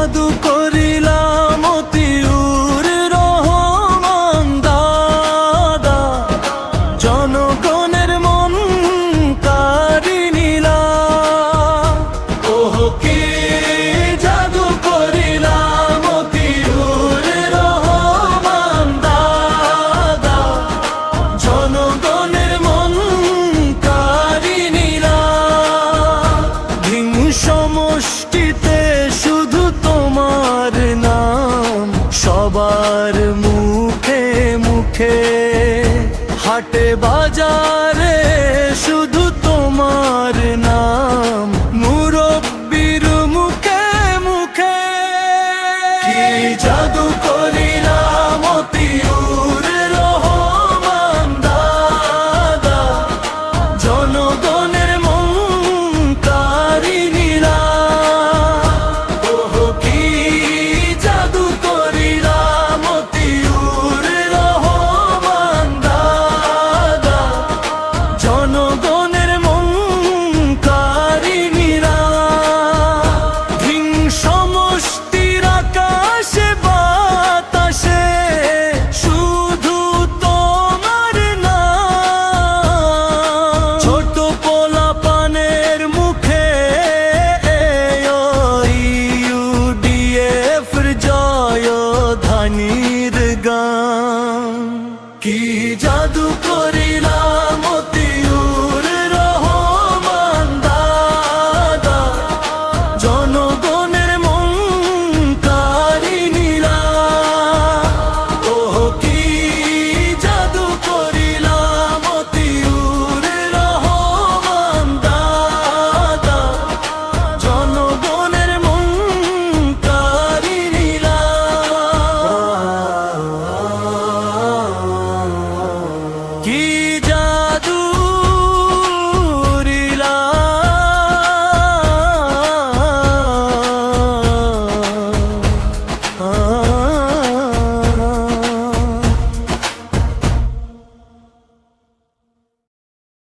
জাদু করিলাম মতিউর রহমান দাদা, জনগণের মন কাড়ি নিলা। ওহ কি জাদু করিলাম মতিউর রহমান দাদা, জনগণের মন কাড়ি নিলা। সমষ্টিতে শুধু তোমার নাম সবার মুখে মুখে, হাটে বাজার